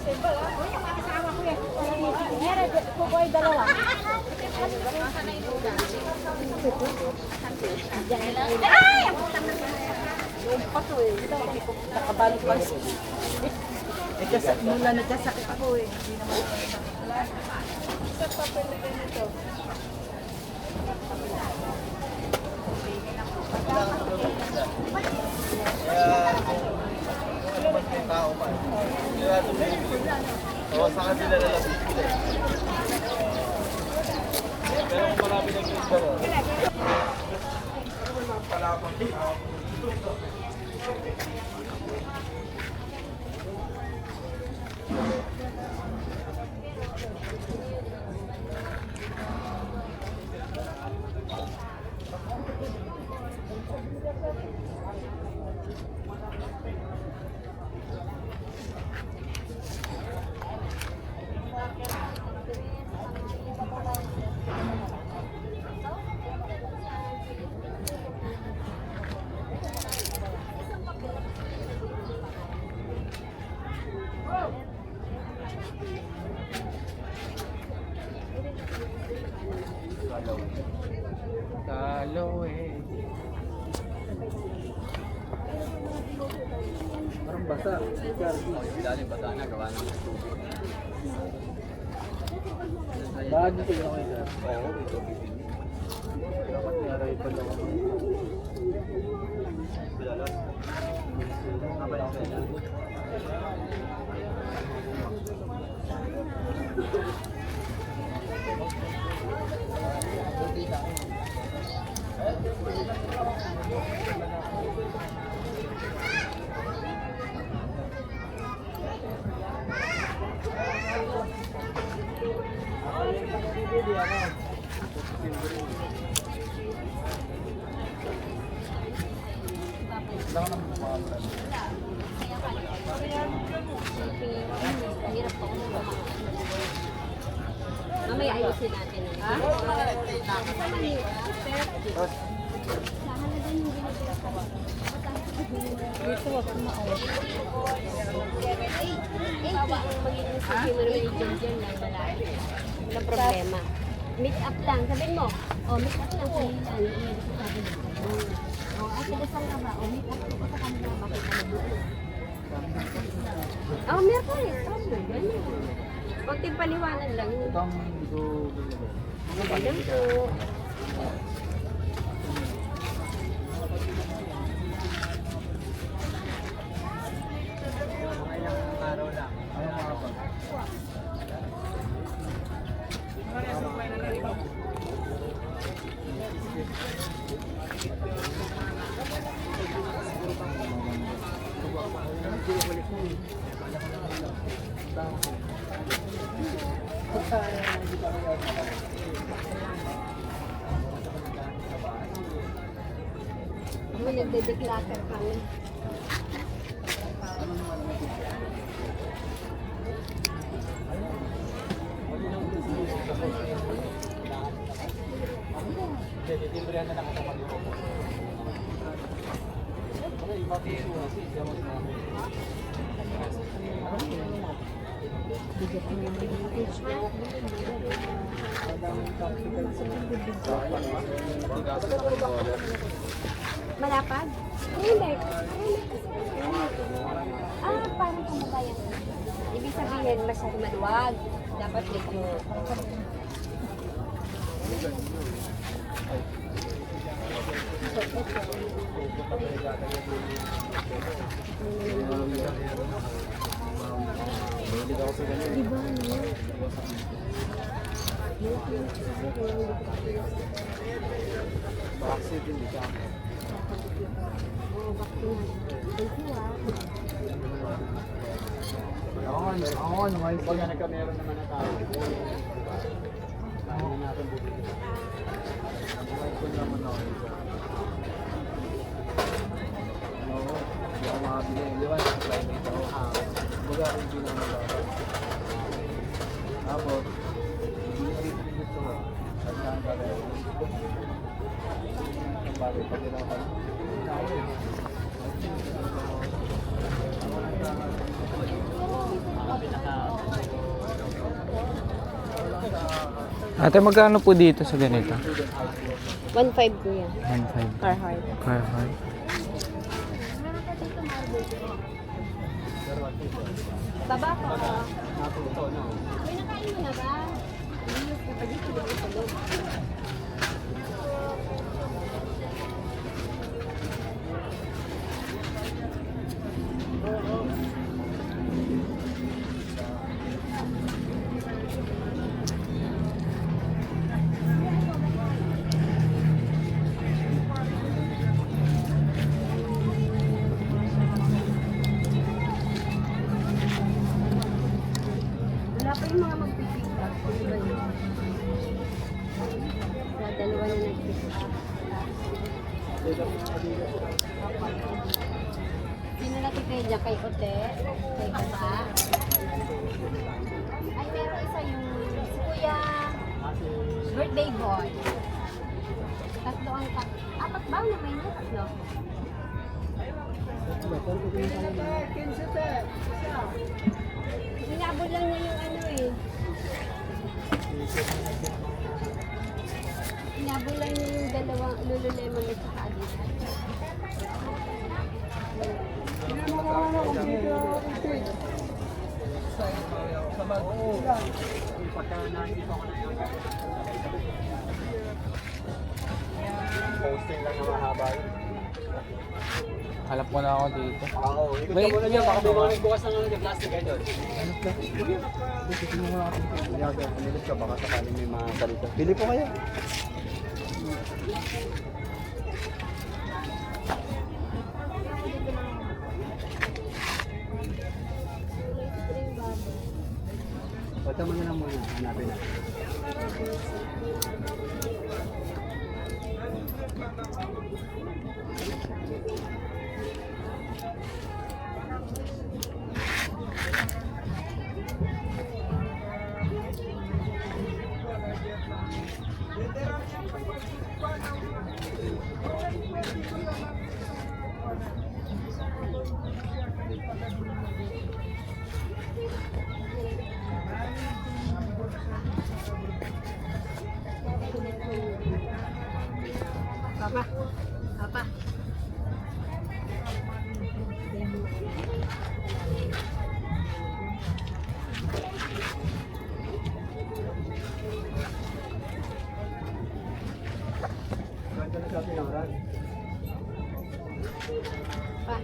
Kasama ko yan. Meron po ko ay dalawa. Ay! Yung pato eh. Nakabalik-balik. Mula nagkasakit ako eh. Hindi naman sa papel na ganito. Tao pa. Kaya tumibili. O, sa kanila na lang bibili. Pero kung marami nag-gusto mo. Palapang. Talo eh. Parang basa. Daling basa na gawa ng tubig. Bakit dito yung okay sir? Oo, ito bibili. Dapat naray pa lang ako. Bilalas. Apa yung sila? Mamaya ayusin natin. Dito wag mo maawa. Ang magiging sige mo naman yung dyan lang malaki. Walang problema. Meet up lang. Sabihin mo, meet up lang sa ilan. Ate, dasal ka ba? Meet up ko sa kanila. Bakit ka na doon? Meron pa rin. Ganyan. Konting paliwanag lang. Itong dito. Ganyan po. Araw lang. Ano mga ba? Nagde-declutter kami. Titimbrihan na lang ako mag-ipo. Okay, iba-tiro kasi siya mas-namin. Bigyan ko naman yung page. Malapad? Hindi. Parang kumubayan. Ibig sabihin, masyado maluwag. Dapat medyo... Diba, no? Bakit hindi ka? Ako nga, naman pag nagkameron naman na tayo. Kaya natin bubili. Ito naman ako. Oo, hindi ako makabili. Di ba? Private ako. Baga, hindi na magagawa. Tapos, hindi na rin gusto ko. At saan ka rin? Ang bagay pag ginagawa. Pinaka Ate, magkano po dito sa ganito? 1.5 kuya. 1.5. Carhartt. Carhartt. Baba ko. May nakain mo na ba? Ayos ka pa dito lang sa loob. Wala pa yung mga mag-pick up. Sa dalawa na nag-pick up. Sino natin kayo dyan? Kay Ote? Kay Baba? Ay, meron isa yung si Kuya. Birthday boy. Tatlo ang apat ba? Na may tatlo? Sinabot lang niya yung ano eh. Sinabot lang niya yung dalawang Lululemon at saka Adidas. Posting lang na mahaba yun. Halap mo na ako dito. Oo, ikot Wait, ka muna dyan. Baka may mga nagbukas ng plastic kayo doon. Yaga, panilis ka. Baka sakaling may mga salita. Pili po kayo. Pata mo na lang muna. Hanapin na. Papa. Papa. Ganda na sa atin ang run. Pa.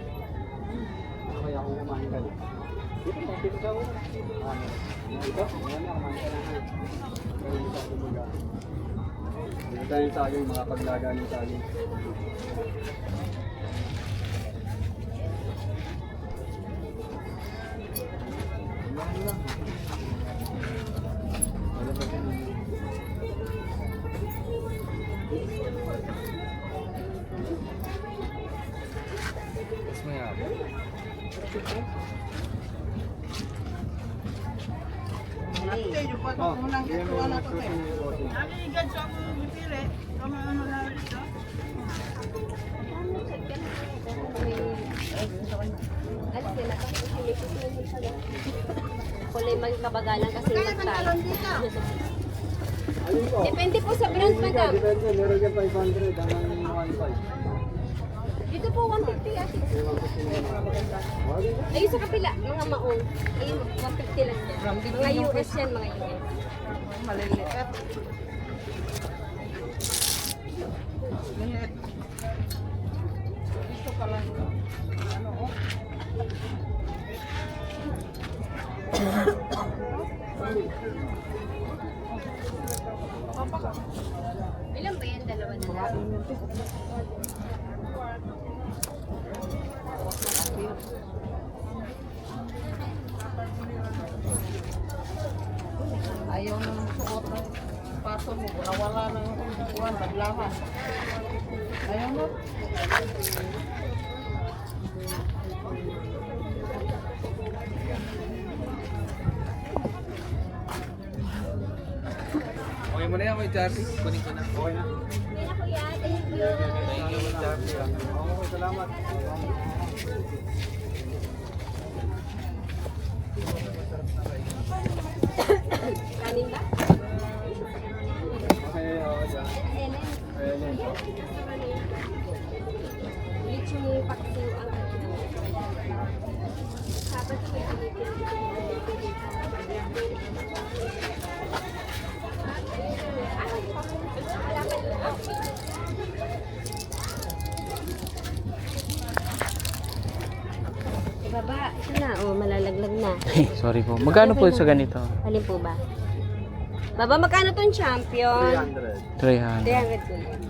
Kaya kung kumain ka na. Dito, mapit ka ako. Ito, yan na, kumain ka na. Ganun sa tumuga. Yan tayo yung saging, mga paglaga ng saging. Yan lang. Ano ba yun? Mas may ako. Oh, yan yung nagsusunod yung bossing. Alis nila kasi kulay magkabagalan kasi magtayo. Alin po? Depende po sa brand, madam. Depende, meron dyan 500, hanggang 1.5. Dito po 150 ate. Ayun sa kapila, mga maong. Ayun, 150 lang yan. Mga US yan, mga US. Maliliit. Dito pa lang. Ano, oh. Ilan ba yan? Dalawa na lang. Ayaw nang suot ng paso mo, nawala ng buwan, naglaman. Ayaw mo? Okay mo na yan, Kuya Charlie. Kunin ko na. Okay na. Hindi na kuya, thank you. Thank you, Kuya Charlie. Okay, salamat. Kanin ba? Ibaba, ito na. Oh, malalaglag na. Sorry po. Magkano po sa ganito? Alin po ba? Baba, magkano tong champion? 300. 300. 300 po yan.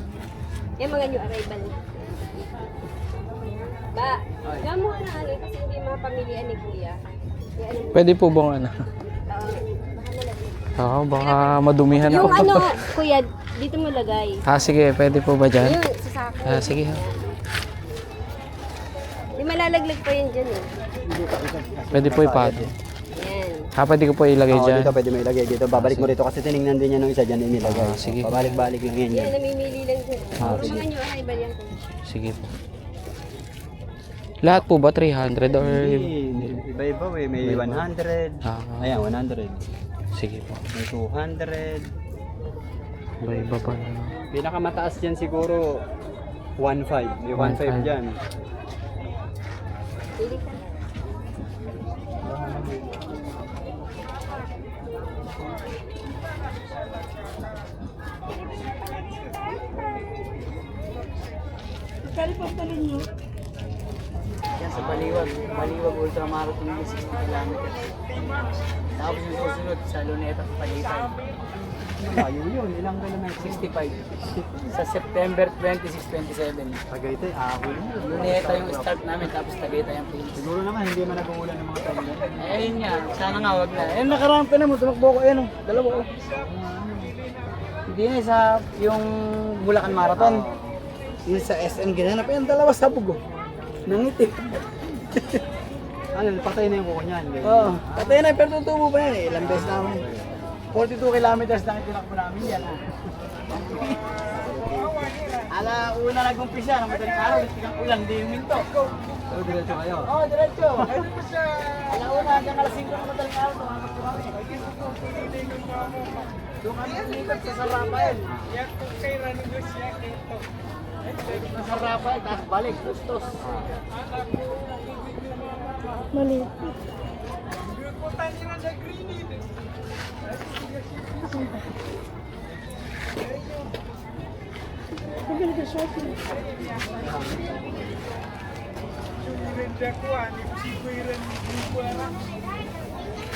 Yan mga new arrival. Ba, gamo na ano kasi hindi mga pamilya ni Kuya. Kaya ano, Pwede po bang ano? baka malaglag. Oo, baka madumihan ako. Yung ano, Kuya, dito mo lagay. Sige, pwede po ba dyan? Yung sa sako. Sige. Di malalaglag pa yun dyan eh. Pwede po ipato. Yan. Pwede ko po ilagay Oo, dyan. dito pwede mo ilagay. Dito, babalik mo rito kasi tinignan din niya nung isa dyan inilagay. Sige. Babalik-balik lang yan Yan, dyan. namimili lang dyan. Yung sige. mga new arrival yan. Sige po. Lahat po ba 300 or... Iba-iba eh. May 100. Ayan, 100. Sige po. May 200. Iba-iba pa. Pinakamataas dyan siguro 1.5. May 1.5 dyan. Pili ka. Yan sa Baliwag Ultramarathon yung 60 kilometers. Tapos yung susunod sa Luneta sa Palitay. Layo yun. Ilang kilometers? 65. Sa September 26-27. Tagaytay. Ako yun. Luneta yung start namin tapos Tagaytay ang finish. Siguro naman hindi man nag-uulan ng mga time na. Ayun nga, sana nga wag na. Eh nakarampa na mo, tumakbo ko. Ayun, dalawa ko. Hindi na sa yung Bulacan Marathon. Yung sa SM ginanap, ayun dalawa sabog ko. Nangiti. Ano, patay na yung kuko niyan. Oo, patay na, pero tutubo pa yan eh. Ilang beses namin. 42 kilometers na itinakbo namin yan. Ala, una nag-umpisa, ng madaling araw, tigang ulan, di yung minto. So, diretso kayo. Oo, diretso. Ala, una, hanggang alas 5 ng madaling araw, tumakbo kami. Doon kami lumipat sa Sarapael. Sa Sarapael, tapos balik, Bustos. Mali.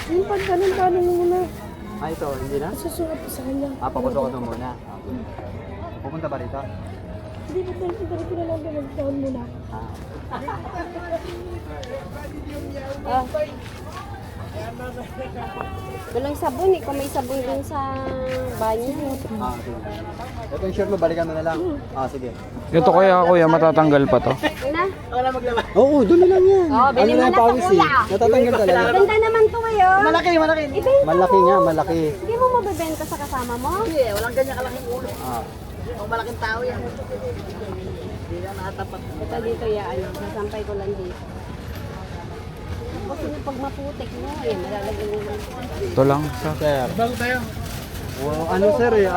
Yung pagkanon-kanon mo na. Ito, hindi na? Susunod po sa kanya. Papakusok ko ito muna. Pupunta ba rito? Hindi po tayo ko na lang mag-down muna. Ah. Walang sabon eh. Kung may sabon dun sa banyo. Sige. Ito yung shirt mo, balikan mo na lang. Sige. Ito kaya kuya, matatanggal pa to. Na? Wala maglaba. Oo, doon na lang yan. Oh, bili mo na sa kuya. Natatanggal talaga. Ganda naman to kayo. Malaki. Ibenta Malaki mo. nga, malaki. Hindi mo mabibenta sa kasama mo? Hindi, walang ganyan kalaking ulo. Ah. O malaking tao yan. Hindi na nakatapat. Ito dito ya, ano, sasampay ko lang dito. Kasi pag maputik mo, eh, malalagay mo lang. Ito lang. Sir. Bago tayo. Ano sir eh?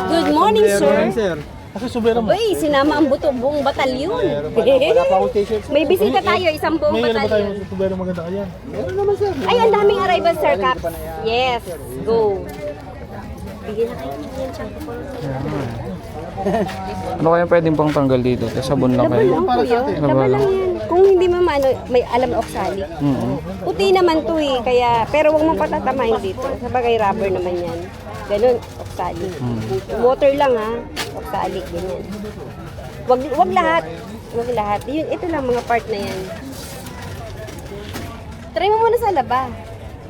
Good morning, sir. Good morning, sir. Uy, sinama ang buong batalyon. Wala pa akong t-shirt. May bisita tayo, isang buong batalyon. Meron naman sir. Ay, ang daming arrival, Sir Caps. Yes, go. Bigyan na kayo yan, shampoo ko. Ano kaya pwedeng pang tanggal dito? Sabon lang Laban kayo. lang, kuya. Laban lang yan. Kung hindi mo maano, may alam na oksali. Puti naman to eh, kaya, pero huwag mong patatamain dito. Sabagay rubber naman yan. Ganun, oksali. Water lang ha, oksali, ganyan. Wag lahat. Wag lahat. Yun, ito lang mga part na yan. Try mo muna sa laba.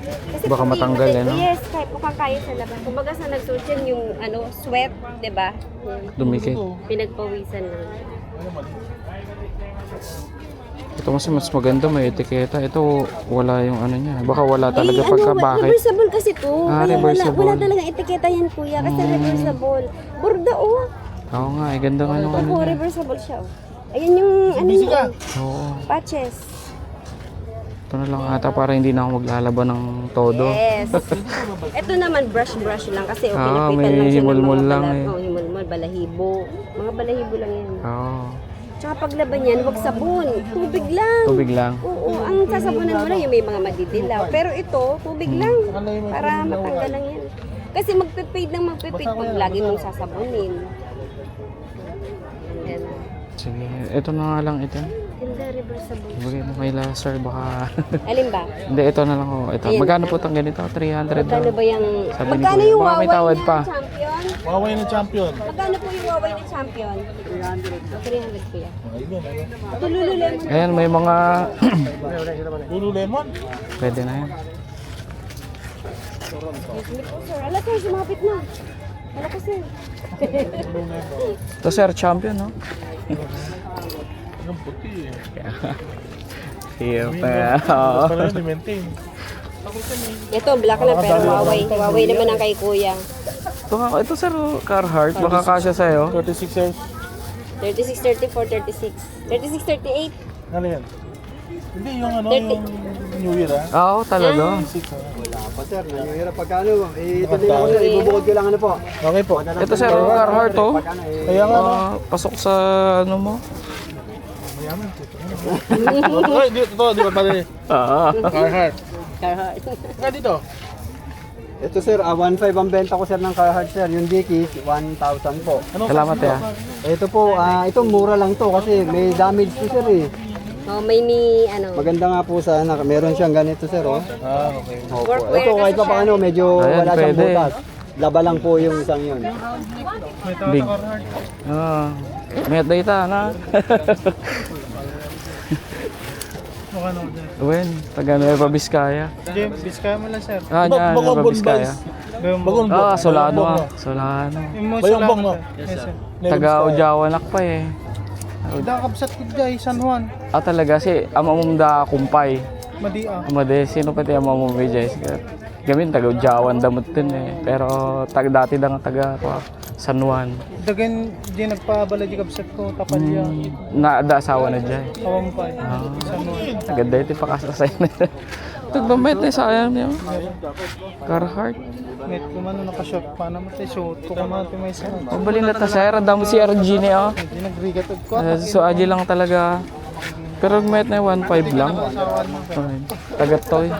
Kasi Baka matanggal, eh, no? Yes, kahit mukhang kaya sa laba. Kumbaga sa nagsuot yan yung ano, sweat, 'di ba? Yan. Dumikit. Pinagpawisan lang. Ito kasi mas maganda, may etiketa. Ito wala yung ano niya. Baka wala talaga Eh, pagkabakit. reversible kasi to. Kaya reversible. wala talaga etiketa yan, kuya. Kasi reversible. Borda, oh. Oo nga, ganda nga yung ano Oo, niya. reversible siya, oh. Ayan yung, ano yun, Oo. patches. Ito na lang ata para hindi na ako maglalaban ng todo. Yes. Ito naman, brush lang. Kasi okay, Ah, napitan may lang siya ng himulmul mga lang eh. Oh, himulmul, balahibo. Mga balahibo lang yan. Oo. Tsaka paglaban yan, huwag sabon. Tubig lang. Tubig lang. Oo, ang sasabunan mo lang yung may mga madidilaw. Pero ito, tubig lang. Para matanggal lang yan. Kasi magpipade pag lagi mong sasabunin. Yan. Sige, ito na nga lang ito. Ganda, reversible. Ibigay mo kay sir, baka... Alin ba? Hindi, ito na lang ako. Ito. Ayan. Magkano po itong ganito? 300 Magkano daw. ba yung... Sabi ni Magkano Kuya. yung Baka may Huawei tawad na pa. champion? Huawei na champion. Magkano po yung Huawei na champion? 300 kuya. Ayun, ano? Ito Lululemon. Ayan, may mga... Lululemon. Pwede na yan. Excuse me po sir. Ala sir, sumapit na. Ala ko sir. Ito sir, champion, no? Anong puti eh. Here pa. Oo. Pala yun, i-maintain. Ito, black na pero Huawei. Huawei naman ang kay kuya. Ito sir, Carhartt. Baka kasya sa'yo. 36 years. 36, 34, 36. 36, 38. Ano yan? Hindi, yung ano, 30. yung New Year ah. Oo, talaga. Wala pa sir, nangyayarap pagkano. Ituloy ako sir, ibubukod ko lang ano po. Okay po. Ito sir, Carhartt, oh. Kaya nga, Pasok sa ano mo. mayaman po. Ay, dito, di ba pala eh. Oo. Carhartt. Carhartt. Nga dito. Ito sir, 1.5 ang benta ko sir ng Carhartt sir. Yung Dickies, 1,000 po. Ano Salamat ya. Ito po, ito mura lang to kasi may damage to sir eh. Oh, may ni, ano, Maganda nga po sana, meron siyang ganito sir oh. Ah, okay. Opo. Workwear Ito kasi kahit pa siya. paano, medyo Ayan, wala siyang pwede. butas. Laba lang po yung isang yun. Big. Oo. May data na. Wen, taga Nueva Vizcaya. James, Biskaya mo lang, sir. Ah, niya, Nueva Vizcaya. Bagong Ah, Solano ah. Solano. Bayongbong no? Yes, sir. Taga Ujawanak pa eh. Dakabsat ko dyan, San Juan. Ah, talaga si amamumda kumpay. Madia. Amade, sino pati amamumda Jess? Gamin, taga Ujawan damot din eh. Pero dati lang taga San Juan. Dagan, di nagpabala di kabsat ko, tapalya. Naada asawa na dyan. Kawampay. San Juan. Agad ito pakasasay na. Tagbamit na sayang niyo. Carhartt. Net ko man, nakashort pa naman tayo. Suot ko kumati may sa. Pabalik na ta sir, damo si RG niya. Hindi nagrigat ko. So aji lang talaga. Pero met na 1.5 lang. Taga Toy.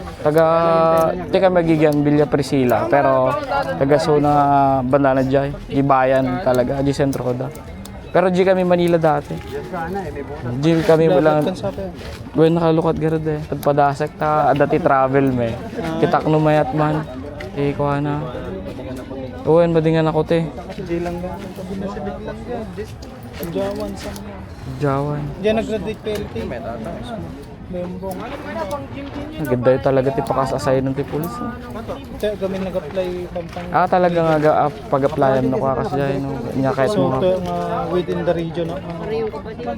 Tika magigyan Villa Priscilla. Pero taga Sona banda na dyan. Gibayan talaga. Di Centro Coda. Pero di kami Manila dati. Di kami walang. Buwan nakalukat garad eh. Pagpadasak ta dati travel me. Kitak numayat man. Kuha na. Uwan badingan ako te. Di lang nga. Binasabit lang yan. Jawan sa mga. Jawan. Diyan nag-graduate PLT. Membong. Maganda yun talaga ti pakasasay ng ti pulis. Kaya kami nag-apply pampang. Ah talaga nga pag-applyan na ko kasi dyan. No? Nya kahit So, mga. ito nga within the region. Pero yung kapatid ko,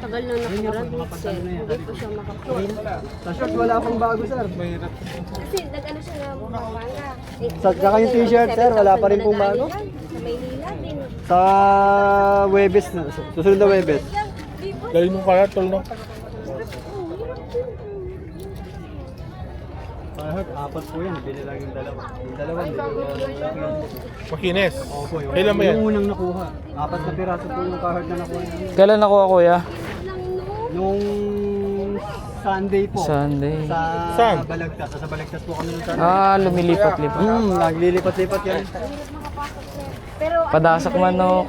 tagal na nakurap, sir. Hindi po siya makapulit. Sa short wala pang bago sir. Kasi nag-ano siya na mapapala. Saka yung t-shirt, sir, wala pa rin pong bago. Sa Maynila din. Sa Webes, susunod na Webes. Dahil nung kaya, tol no? Apat po yan, bili lang yung dalawa. Yung dalawa, Makines. Opo, yun. Kailan ba yan? Yung unang nakuha. 4 na piraso po yung Carhartt na nakuha niya. Kailan nakuha kuya? Nung Sunday po. Sunday. Saan? Sa Balagtas. Sa Balagtas po kami nung Sunday. Ah, lumilipat-lipat. Naglilipat-lipat yan. Pero Padasak man no.